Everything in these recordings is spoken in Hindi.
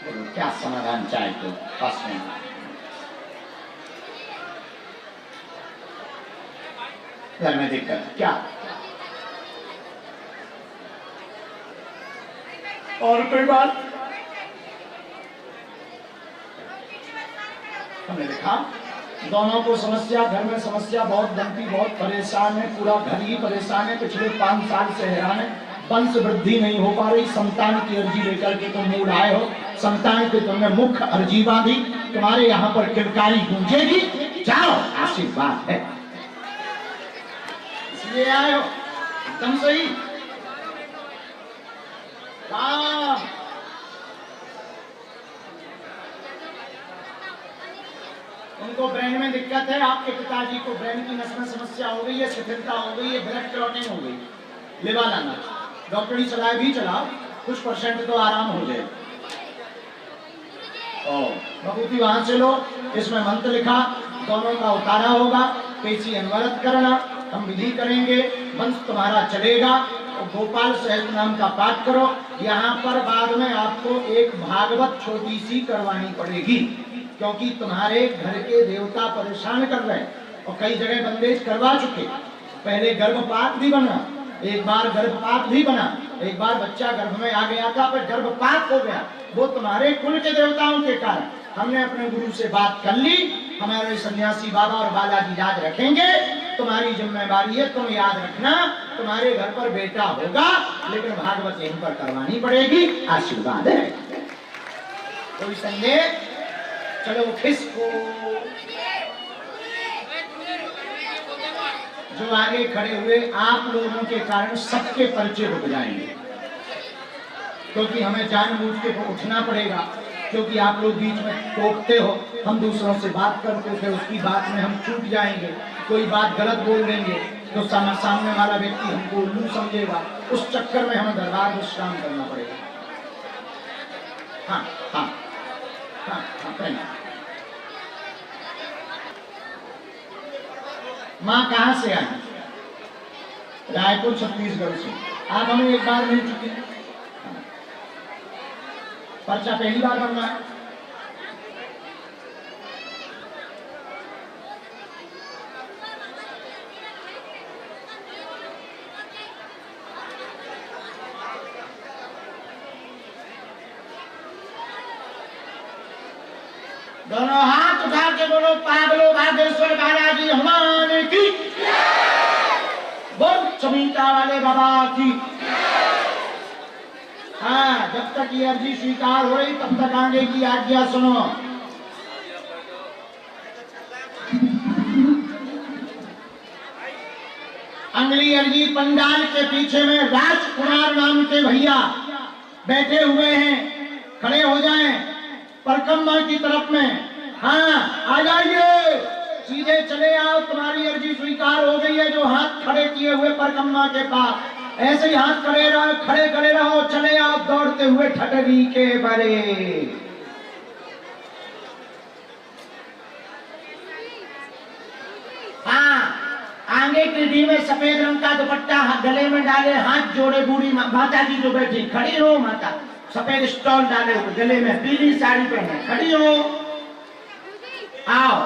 बोलो क्या समाधान चाहते हो? पास में घर में दिक्कत क्या? और कोई बात? हमने देखा दोनों को समस्या, घर में समस्या बहुत बनती, बहुत परेशान है, पूरा घर ही परेशान है, पिछले 5 साल से हैरान है, वंश वृद्धि नहीं हो पा रही। संतान की अर्जी लेकर के तुम मूड आए हो, संतान की तुमने मुख्य अर्जी बांधी, तुम्हारे यहाँ पर किलकारी गूंजेगी, जाओ आशीर्वाद है, इसलिए आए हो। एकदम सही। उनको ब्रेन में दिक्कत है, आपके पिताजी को ब्रेन की नस में समस्या हो गई है, शिथिलता हो गई है, ब्लड क्लॉटिंग हो गई, लेवा लाना, डॉक्टरी सलाह भी चलाओ, कुछ परसेंट तो आराम हो जाए। बबूती वहां से लो, इसमें मंत्र लिखा, दोनों का उतारा होगा, कैसी अनवरत करना, हम विधि करेंगे, वंश तुम्हारा चलेगा। गोपाल सहस्त्र नाम का पाठ करो। यहाँ पर बाद में आपको एक भागवत छोटी सी करवानी पड़ेगी, क्योंकि तुम्हारे घर के देवता परेशान कर रहे हैं और कई जगह बंदेज करवा चुके। पहले गर्भपात भी बना, एक बार गर्भपात भी बना, एक बार बच्चा गर्भ में आ गया था, फिर गर्भपात हो गया, वो तुम्हारे कुल के देवताओं के कारण। हमने अपने गुरु से बात कर ली, हमारे सन्यासी बाबा और बालाजी याद रखेंगे, तुम्हारी जिम्मेदारी है, तुम याद रखना, तुम्हारे घर पर बेटा होगा, लेकिन भागवत यहीं पर करवानी पड़ेगी, आशीर्वाद है। कोई संदेह? चलो किसको जो आगे खड़े हुए आप लोगों के कारण सबके परिचय रुक जाएंगे, क्योंकि हमें जानबूझ के उठना पड़ेगा, क्योंकि आप लोग बीच में टोकते हो, हम दूसरों से बात करते थे, उसकी बात में हम चूक जाएंगे, कोई बात गलत बोल देंगे तो सामने वाला व्यक्ति हमको उल्लू समझेगा, उस चक्कर में हमें दरबार विश्राम करना पड़ेगा। हाँ हाँ हाँ हाँ। माँ कहाँ से आई? रायपुर छत्तीसगढ़ से। आप हमें एक बार मिल चुकी हैं, पर्चा पहली बार बनना है। दोनों हाथ उठा के बोलो, पागलो बागेश्वर बालाजी हनुमान की, बोल चमीता वाले बाबा की। हाँ, जब तक ये अर्जी स्वीकार हो रही तब तक आगे की आज्ञा सुनो। अगली अर्जी पंडाल के पीछे में राजकुमार नाम के भैया बैठे हुए हैं, खड़े हो जाएं परकम्मा की तरफ में। हाँ, आ जाइए, सीधे चले आओ, तुम्हारी अर्जी स्वीकार हो गई है। जो हाथ खड़े किए हुए परकम्मा के पास, ऐसे ही हाथ खड़े रहो, खड़े खड़े रहो, चले आओ दौड़ते हुए ठटरी के बरे। हाँ, आगे कृति में सफेद रंग का दुपट्टा गले में डाले, हाथ जोड़े, बूढ़ी माता जी जो बैठी, खड़ी हो माता, सफेद स्टॉल डाले हुए, गले में पीली साड़ी पहने, खड़ी हो, आओ।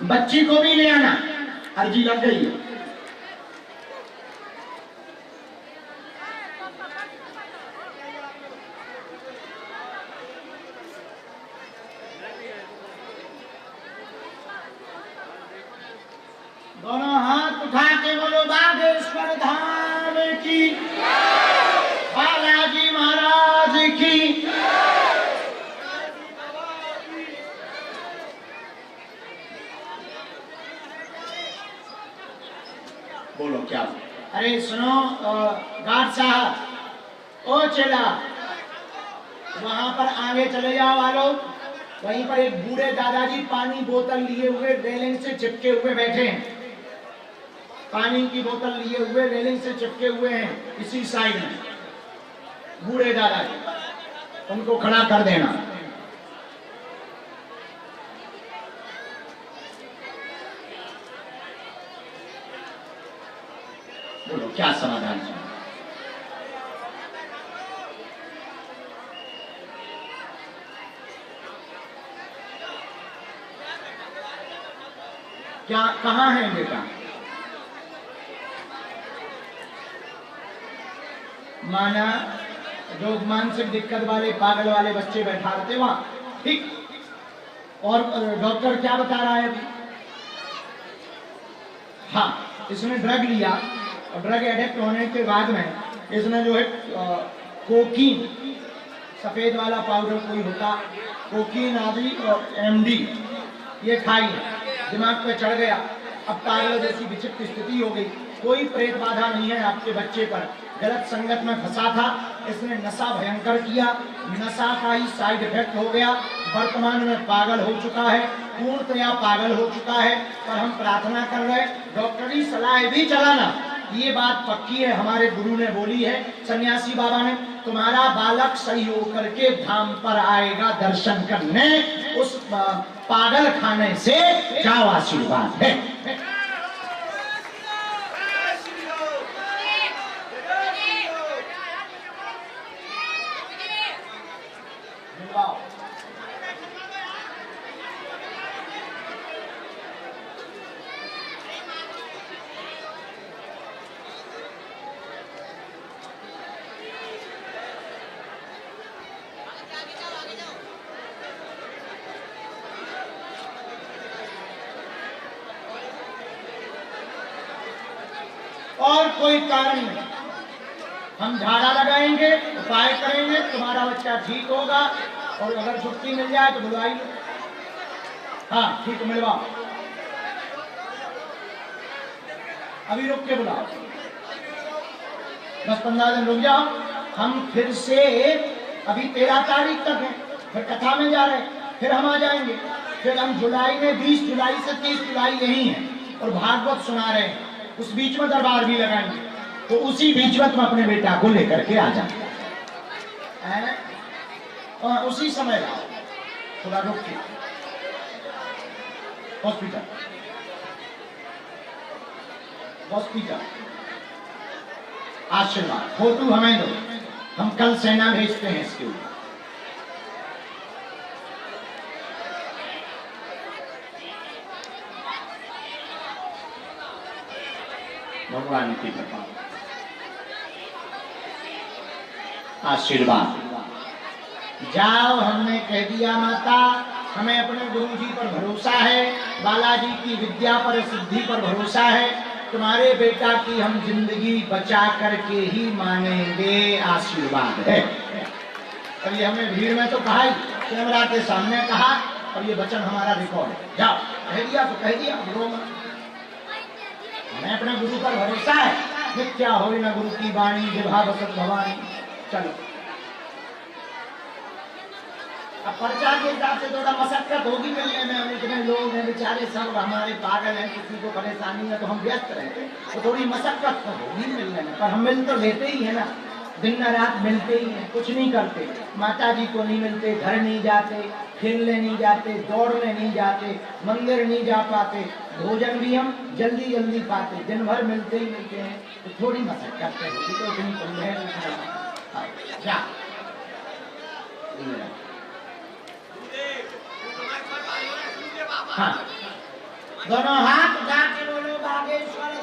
बच्ची को भी ले आना, अर्जी लग गई है। दोनों हाथ उठा के बोलो, बागेश्वर धाम की, बालाजी महाराज की। बोलो क्या? अरे सुनो गार्ड साहब, ओ चेला, वहां पर आगे चले जाओ वालों। वहीं पर एक बूढ़े दादाजी पानी बोतल लिए हुए रेलिंग से चिपके हुए बैठे हैं, पानी की बोतल लिए हुए रेलिंग से चिपके हुए हैं, इसी साइड में बूढ़े दादाजी, उनको खड़ा कर देना। बोलो क्या समाधान है? क्या कहाँ है बेटा? माना जो मानसिक दिक्कत वाले पागल वाले बच्चे बैठा रहते वहां, ठीक। और डॉक्टर क्या बता रहा है अभी? हाँ, इसने ड्रग लिया और ड्रग एडिक्ट होने के बाद में इसने जो है कोकीन, सफेद वाला पाउडर कोई होता, कोकीन आदि और एमडी ये खाई, दिमाग पे चढ़ गया। अब पागल जैसी विचित्र स्थिति हो गई। कोई प्रेत बाधा नहीं है आपके बच्चे पर, गलत संगत में फंसा था, इसने नशा भयंकर किया, नशा का ही साइड इफेक्ट हो गया। वर्तमान में पागल हो चुका है, पूर्णतया पागल हो चुका है। पर हम प्रार्थना कर रहे हैं, डॉक्टरी सलाह भी चलाना, ये बात पक्की है, हमारे गुरु ने बोली है, सन्यासी बाबा ने, तुम्हारा बालक सही होकर के धाम पर आएगा दर्शन करने, उस पागल खाने से जाओ, आशीर्वाद है। और कोई कारण नहीं, हम झाड़ा लगाएंगे, उपाय करेंगे, तुम्हारा बच्चा ठीक होगा। और अगर छुट्टी मिल जाए तो बुलवाई लो। हाँ ठीक, मिलवाओ, अभी रुक के बुलाओ, 10-15 दिन रुक जाओ। हम फिर से अभी 13 तारीख तक है, फिर कथा में जा रहे हैं, फिर हम आ जाएंगे। फिर हम जुलाई में 20 जुलाई से 30 जुलाई यही है और भागवत सुना रहे हैं। उस बीच में दरबार भी लगाएंगे, तो उसी बीच में तुम अपने बेटा को लेकर के आ जाओ, और उसी समय लाओ, थोड़ा रुक के हॉस्पिटल आशीर्वाद। फोटो हमें दो, हम कल सेना भेजते हैं इसके ऊपर। भगवान की कृपा, आशीर्वाद। जाओ, हमने कह दिया माता, हमें अपने गुरु जी पर भरोसा है, बालाजी की विद्या पर, सिद्धि पर भरोसा है। तुम्हारे बेटा की हम जिंदगी बचा करके ही मानेंगे, आशीर्वाद है। और ये हमने भीड़ में तो कहा ही, कैमरा के सामने कहा, और ये वचन हमारा रिकॉर्ड है। जाओ, कह दिया तो कह दिया, हमें अपने गुरु पर भरोसा है। मिथ्या होई ना गुरु की वाणी, जिह्वा बसत भवानी। चलो, अब पर्चा के हिसाब से थोड़ा मशक्कत होगी मिलने में, हम इतने लोग हैं बेचारे, सब हमारे पागल हैं, किसी को परेशानी है तो हम व्यस्त रहते हैं, तो थोड़ी मशक्कत तो होगी मिलने में। पर हम मिल तो लेते ही है ना, दिन रात मिलते ही हैं, कुछ नहीं करते। माता जी को नहीं मिलते, घर नहीं जाते, खेलने नहीं जाते, दौड़ने नहीं जाते, मंदिर नहीं जा पाते, भोजन भी हम जल्दी जल्दी पाते, दिन भर मिलते ही मिलते हैं, तो थोड़ी मशक्कत होगी, तो इतनी कम है। हाँ, दोनों हाथ उठा के बोलो बागेश्वर